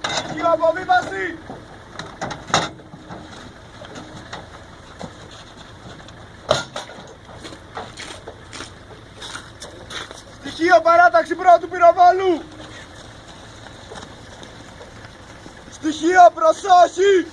Στοιχείο αποβίβαση! Στοιχείο παράταξη πρώτου πυροβόλου! Στοιχείο προσοχή!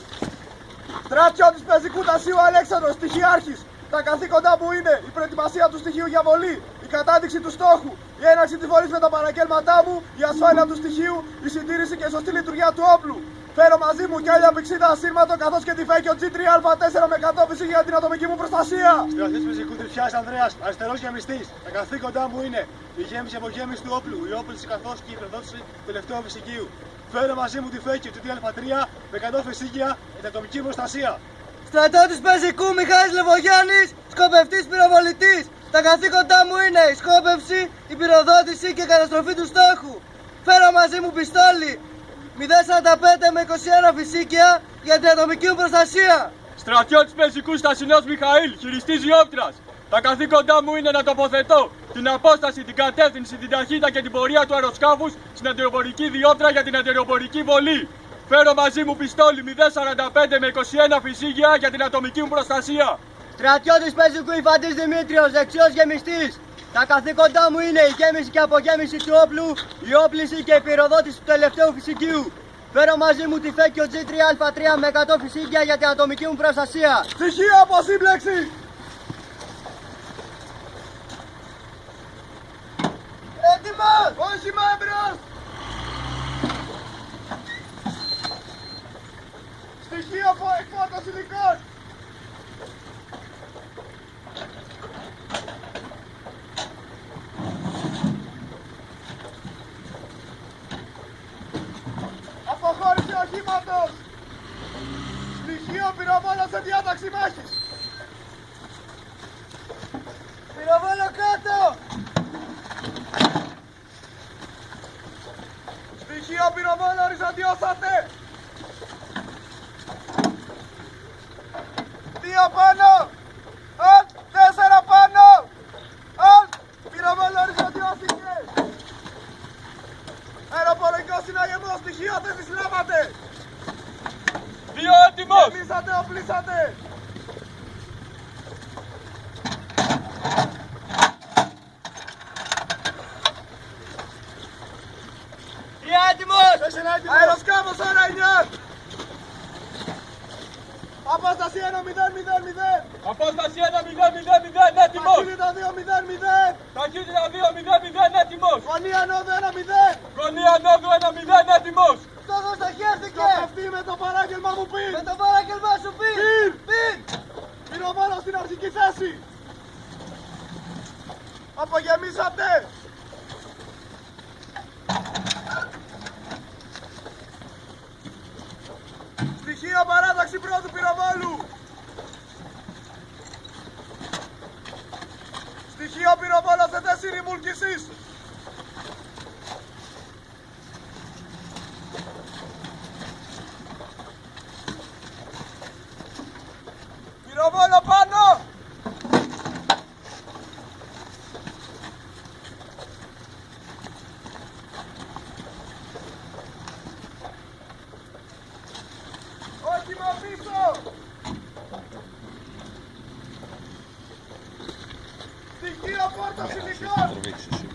Στρατιώτης πεζικού τασίου Αλέξανδρος, στοιχειάρχης. Τα καθήκοντά μου είναι η προετοιμασία του στοιχείου για βολή, η κατάδειξη του στόχου, η έναρξη της βολής με τα παραγγέλματά μου, η ασφάλεια του στοιχείου, η συντήρηση και σωστή λειτουργία του όπλου. Φέρω μαζί μου και άλλα πηξίδα ασύρματο καθώς και τη φέκιο G3A4 με κατόφυση για την ατομική μου προστασία. Στρατιώτης πεζικού Τριφιάς Ανδρέας, αριστερός γεμιστής. Τα καθήκοντά μου είναι η γέμιση απογέμιση του όπλου, η όπληση καθώς και η προδότηση του τελευταίου φυσικίου. Φέρω μαζί μου τη φέκιο G3A3 με κατόφυση για την ατομική μου προστασία. Στρατιώτης πεζικού Μιχάλης Λεβογιάννης, σκοπευτής πυροβολητής. Τα καθήκοντά μου είναι η σκόπευση, η πυροδότηση και η καταστροφή του στόχου. Φέρω μαζί μου πιστόλι 045 με 21 φυσίκια για την ατομική μου προστασία. Στρατιώτης πεζικού Στασινός Μιχαήλ, χειριστής διόπτρας. Τα καθήκοντά μου είναι να τοποθετώ την απόσταση, την κατεύθυνση, την ταχύτητα και την πορεία του αεροσκάφους στην αντιροπορική διόπτρα για την αντιροπορική βολή. Φέρω μαζί μου πιστόλι 045 με 21 φυσίγια για την ατομική μου προστασία. Στρατιώτης πεζικού Ιφαντής Δημήτριος, δεξιός γεμιστής. Τα καθήκοντά μου είναι η γέμιση και απογέμιση του όπλου, η όπληση και η πυροδότηση του τελευταίου φυσικίου. Φέρω μαζί μου τη φέκιο G3A3 με 100 φυσίγια για την ατομική μου προστασία. Στοιχείο αποσύμπλεξη! Έτοιμος! Όχημα εμπρός! Στοιχείο εκφόρτωση υλικών! Αποχώρηση οχήματος! Στοιχείο πυροβόλο σε διάταξη μάχης! Πυροβόλο κάτω! Στοιχείο πυροβόλο οριζοντιώσατε! 2 πάνω! Αλτ! 4 πάνω! Αλτ! Πυροβόλο οριζοντιώθηκε! Αεροπορικός συναγερμός, στοιχείο δεν συλλάβατε! 2 έτοιμος! Γεμίσατε, οπλίσατε! Έτοιμος! Αεροσκάφος ώρα 9! Απόσταση 1-0-0-0! Απόσταση 1-0-0-0, έτοιμος! Ταχύτητα 2-0-0! Ταχύτητα 2-0-0, έτοιμος! Γωνία ανώδου 1-0! Γωνία ανώδου 1-0, έτοιμος! Στόχος στοχεύτηκε! Σκοπευτεί με το παράγγελμα μου πιν! Με το παράγγελμά σου πιν! Πιν! Πιν! Πυροβόλο στην αρχική θέση! Απογεμίσατε! Στοιχείο παράταξη πρώτου πυροβόλου! Στοιχείο πυροβόλο σε θέση ρημούλκησης! Πυροβόλο πάνω! Όχημα πίσω! Στοιχείο πόρτας υλικών!